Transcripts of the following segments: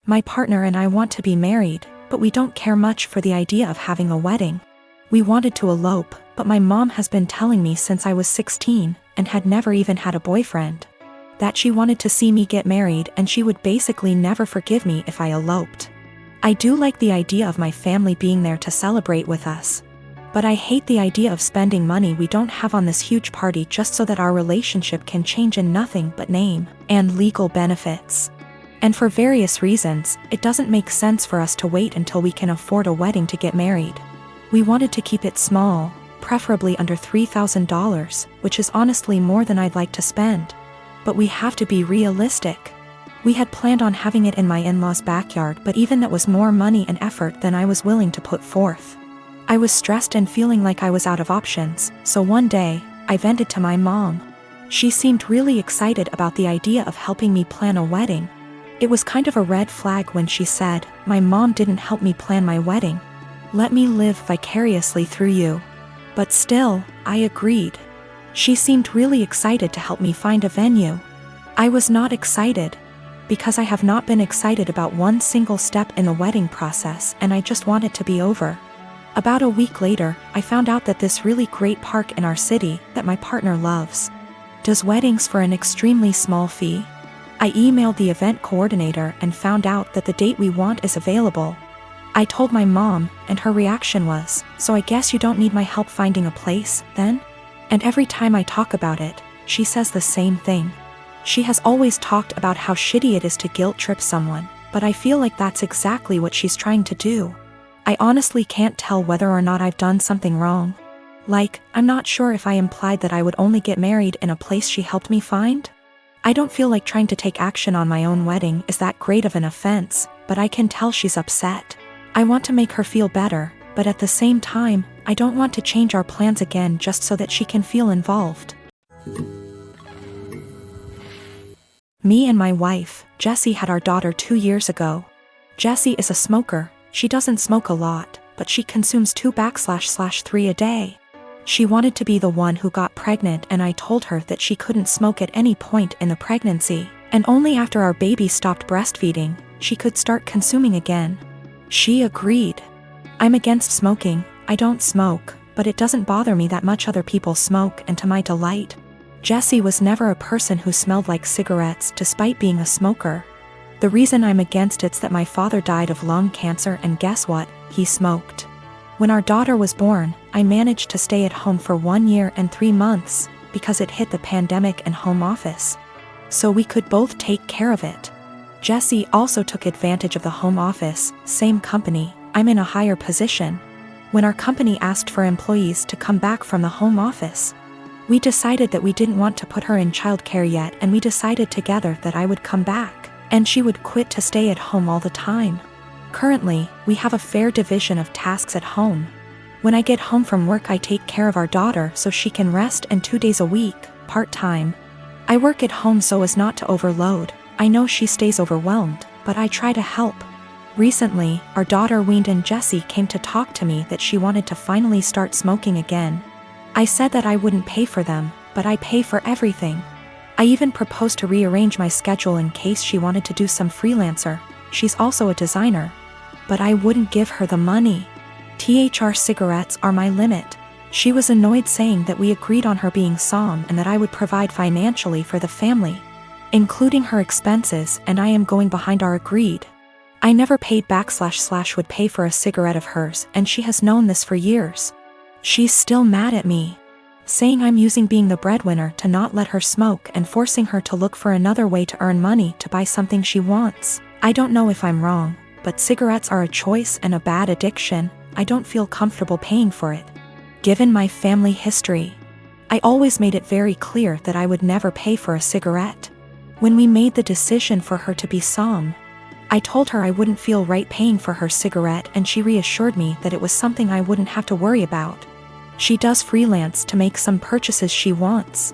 My partner and I want to be married, but we don't care much for the idea of having a wedding. We wanted to elope, but my mom has been telling me since I was 16, and had never even had a boyfriend, that she wanted to see me get married and she would basically never forgive me if I eloped. I do like the idea of my family being there to celebrate with us, but I hate the idea of spending money we don't have on this huge party just so that our relationship can change in nothing but name and legal benefits. And for various reasons, it doesn't make sense for us to wait until we can afford a wedding to get married. We wanted to keep it small, preferably under $3,000, which is honestly more than I'd like to spend. But we have to be realistic. We had planned on having it in my in-laws' backyard, but even that was more money and effort than I was willing to put forth. I was stressed and feeling like I was out of options, so one day, I vented to my mom. She seemed really excited about the idea of helping me plan a wedding. It was kind of a red flag when she said, "My mom didn't help me plan my wedding. Let me live vicariously through you." But still, I agreed. She seemed really excited to help me find a venue. I was not excited, because I have not been excited about one single step in the wedding process, and I just want it to be over. About a week later, I found out that this really great park in our city, that my partner loves, does weddings for an extremely small fee. I emailed the event coordinator and found out that the date we want is available. I told my mom, and her reaction was, "So I guess you don't need my help finding a place, then?" And every time I talk about it, she says the same thing. She has always talked about how shitty it is to guilt trip someone, but I feel like that's exactly what she's trying to do. I honestly can't tell whether or not I've done something wrong. Like, I'm not sure if I implied that I would only get married in a place she helped me find. I don't feel like trying to take action on my own wedding is that great of an offense, but I can tell she's upset. I want to make her feel better, but at the same time, I don't want to change our plans again just so that she can feel involved. Me and my wife, Jessie, had our daughter 2 years ago. Jessie is a smoker. She doesn't smoke a lot, but she consumes 2/3 a day. She wanted to be the one who got pregnant, and I told her that she couldn't smoke at any point in the pregnancy, and only after our baby stopped breastfeeding, she could start consuming again. She agreed. I'm against smoking. I don't smoke, but it doesn't bother me that much other people smoke, and to my delight, Jessie was never a person who smelled like cigarettes despite being a smoker. The reason I'm against it's that my father died of lung cancer, and guess what? He smoked. When our daughter was born, I managed to stay at home for 1 year and 3 months, because it hit the pandemic and home office, so we could both take care of it. Jessie also took advantage of the home office, same company, I'm in a higher position. When our company asked for employees to come back from the home office, we decided that we didn't want to put her in childcare yet, and we decided together that I would come back, and she would quit to stay at home all the time. Currently, we have a fair division of tasks at home. When I get home from work, I take care of our daughter so she can rest, and 2 days a week, part-time, I work at home so as not to overload. I know she stays overwhelmed, but I try to help. Recently, our daughter weaned, and Jessie came to talk to me that she wanted to finally start smoking again. I said that I wouldn't pay for them, but I pay for everything. I even proposed to rearrange my schedule in case she wanted to do some freelancer. She's also a designer. But I wouldn't give her the money. THR cigarettes are my limit. She was annoyed, saying that we agreed on her being SOM and that I would provide financially for the family, including her expenses, and I am going behind our agreed. I never paid / would pay for a cigarette of hers, and she has known this for years. She's still mad at me, saying I'm using being the breadwinner to not let her smoke and forcing her to look for another way to earn money to buy something she wants. I don't know if I'm wrong, but cigarettes are a choice and a bad addiction. I don't feel comfortable paying for it. Given my family history, I always made it very clear that I would never pay for a cigarette. When we made the decision for her to be SOM, I told her I wouldn't feel right paying for her cigarette, and she reassured me that it was something I wouldn't have to worry about. She does freelance to make some purchases she wants.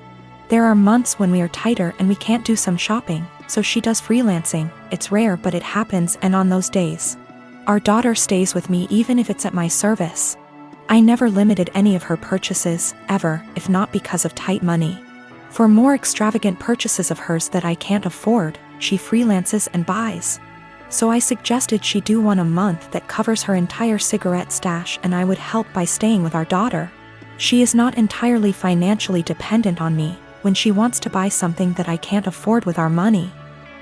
There are months when we are tighter and we can't do some shopping, so she does freelancing. It's rare, but it happens, and on those days, our daughter stays with me even if it's at my service. I never limited any of her purchases, ever, if not because of tight money. For more extravagant purchases of hers that I can't afford, she freelances and buys. So I suggested she do one a month that covers her entire cigarette stash, and I would help by staying with our daughter. She is not entirely financially dependent on me when she wants to buy something that I can't afford with our money.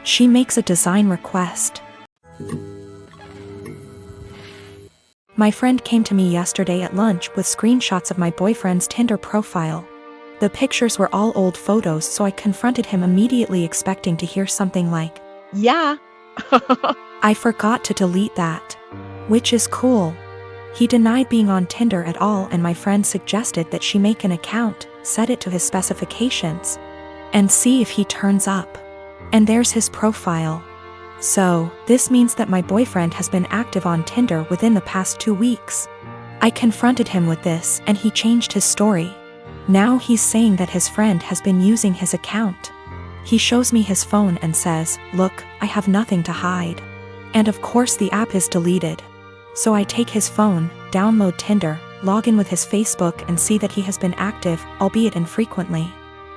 She makes a design request. My friend came to me yesterday at lunch with screenshots of my boyfriend's Tinder profile. The pictures were all old photos, so I confronted him immediately, expecting to hear something like, "Yeah." "I forgot to delete that." Which is cool. He denied being on Tinder at all, and my friend suggested that she make an account, set it to his specifications, and see if he turns up. And there's his profile. So, this means that my boyfriend has been active on Tinder within the past 2 weeks. I confronted him with this, and he changed his story. Now he's saying that his friend has been using his account. He shows me his phone and says, "Look, I have nothing to hide." And of course the app is deleted. So I take his phone, download Tinder, log in with his Facebook, and see that he has been active, albeit infrequently.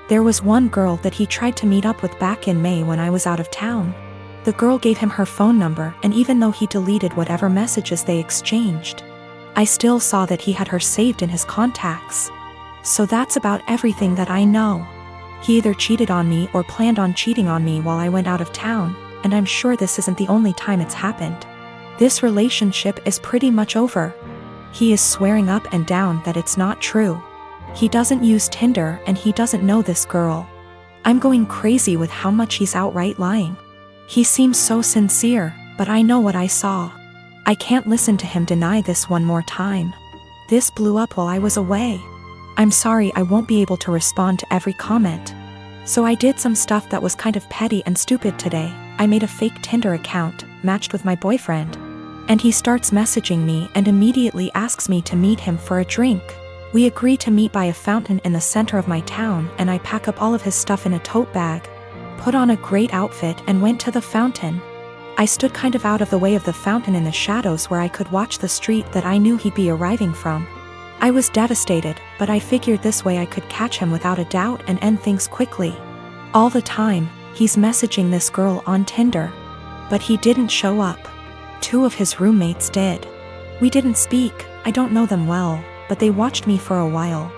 There was one girl that he tried to meet up with back in May when I was out of town. The girl gave him her phone number, and even though he deleted whatever messages they exchanged, I still saw that he had her saved in his contacts. So that's about everything that I know. He either cheated on me or planned on cheating on me while I went out of town, and I'm sure this isn't the only time it's happened. This relationship is pretty much over. He is swearing up and down that it's not true. He doesn't use Tinder, and he doesn't know this girl. I'm going crazy with how much he's outright lying. He seems so sincere, but I know what I saw. I can't listen to him deny this one more time. This blew up while I was away. I'm sorry I won't be able to respond to every comment. So I did some stuff that was kind of petty and stupid today. I made a fake Tinder account, matched with my boyfriend. And he starts messaging me and immediately asks me to meet him for a drink. We agree to meet by a fountain in the center of my town, and I pack up all of his stuff in a tote bag, put on a great outfit, and went to the fountain. I stood kind of out of the way of the fountain in the shadows where I could watch the street that I knew he'd be arriving from. I was devastated, but I figured this way I could catch him without a doubt and end things quickly. All the time, he's messaging this girl on Tinder. But he didn't show up. 2 of his roommates did. We didn't speak, I don't know them well, but they watched me for a while.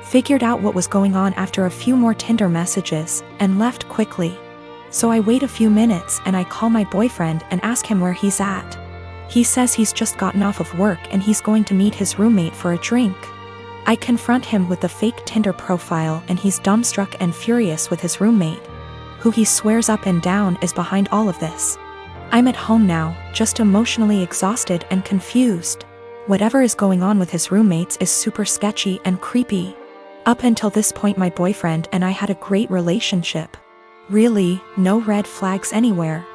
Figured out what was going on after a few more Tinder messages, and left quickly. So I wait a few minutes and I call my boyfriend and ask him where he's at. He says he's just gotten off of work and he's going to meet his roommate for a drink. I confront him with the fake Tinder profile, and he's dumbstruck and furious with his roommate, who he swears up and down is behind all of this. I'm at home now, just emotionally exhausted and confused. Whatever is going on with his roommates is super sketchy and creepy. Up until this point my boyfriend and I had a great relationship. Really, no red flags anywhere.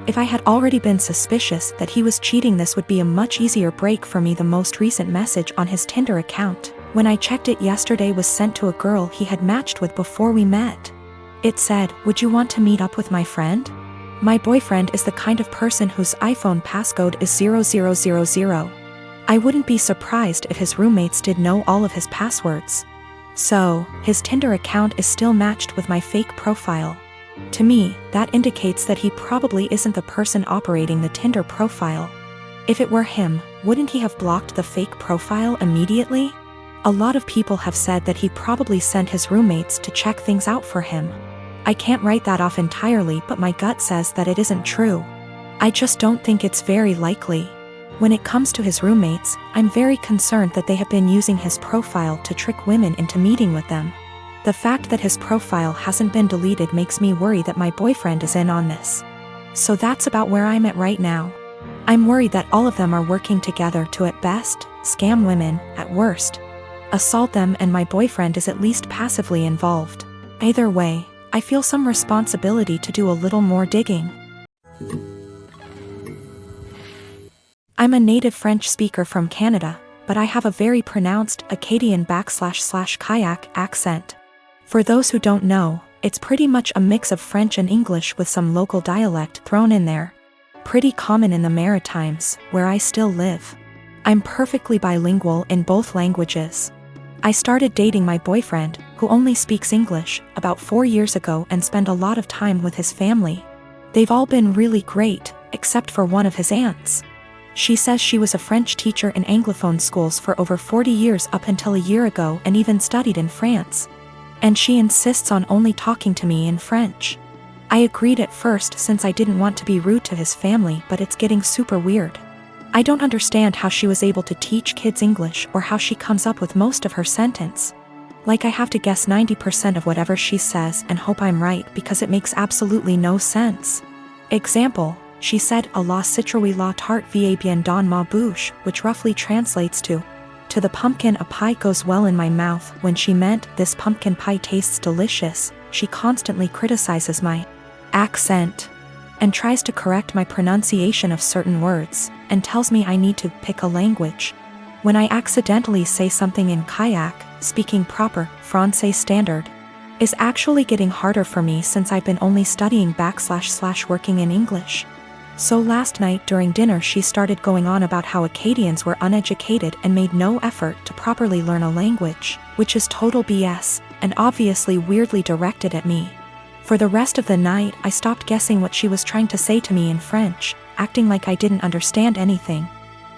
If I had already been suspicious that he was cheating, this would be a much easier break for me. The most recent message on his Tinder account, when I checked it yesterday, was sent to a girl he had matched with before we met. It said, "Would you want to meet up with my friend?" My boyfriend is the kind of person whose iPhone passcode is 0000. I wouldn't be surprised if his roommates did know all of his passwords. So, his Tinder account is still matched with my fake profile. To me, that indicates that he probably isn't the person operating the Tinder profile. If it were him, wouldn't he have blocked the fake profile immediately? A lot of people have said that he probably sent his roommates to check things out for him. I can't write that off entirely, but my gut says that it isn't true. I just don't think it's very likely. When it comes to his roommates, I'm very concerned that they have been using his profile to trick women into meeting with them. The fact that his profile hasn't been deleted makes me worry that my boyfriend is in on this. So that's about where I'm at right now. I'm worried that all of them are working together to, at best, scam women, at worst, assault them, and my boyfriend is at least passively involved. Either way, I feel some responsibility to do a little more digging. I'm a native French speaker from Canada, but I have a very pronounced Acadian//kayak accent. For those who don't know, it's pretty much a mix of French and English with some local dialect thrown in there. Pretty common in the Maritimes, where I still live. I'm perfectly bilingual in both languages. I started dating my boyfriend, who only speaks English, about 4 years ago and spent a lot of time with his family. They've all been really great, except for one of his aunts. She says she was a French teacher in Anglophone schools for over 40 years up until a year ago and even studied in France. And she insists on only talking to me in French. I agreed at first since I didn't want to be rude to his family, but it's getting super weird. I don't understand how she was able to teach kids English or how she comes up with most of her sentence. Like I have to guess 90% of whatever she says and hope I'm right because it makes absolutely no sense. Example, she said a la citrouille la tarte va bien dans ma bouche, which roughly translates to the pumpkin a pie goes well in my mouth. When she meant this pumpkin pie tastes delicious, she constantly criticizes my accent and tries to correct my pronunciation of certain words, and tells me I need to pick a language. When I accidentally say something in kayak, speaking proper Francais standard is actually getting harder for me since I've been only studying / working in English. So last night during dinner she started going on about how Acadians were uneducated and made no effort to properly learn a language, which is total BS, and obviously weirdly directed at me. For the rest of the night I stopped guessing what she was trying to say to me in French, acting like I didn't understand anything,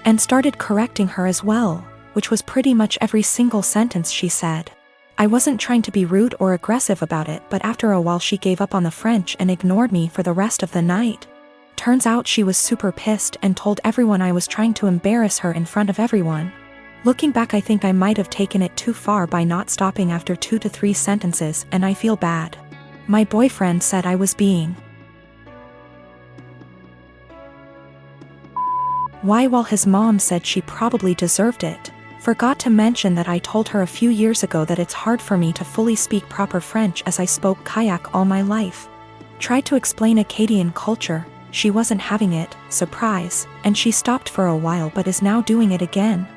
and started correcting her as well, which was pretty much every single sentence she said. I wasn't trying to be rude or aggressive about it, but after a while she gave up on the French and ignored me for the rest of the night. Turns out she was super pissed and told everyone I was trying to embarrass her in front of everyone. Looking back, I think I might have taken it too far by not stopping after 2 to 3 sentences, and I feel bad. My boyfriend said I was being why, while his mom said she probably deserved it. Forgot to mention that I told her a few years ago that it's hard for me to fully speak proper French as I spoke kayak all my life. Tried to explain Acadian culture, she wasn't having it, surprise, and she stopped for a while but is now doing it again.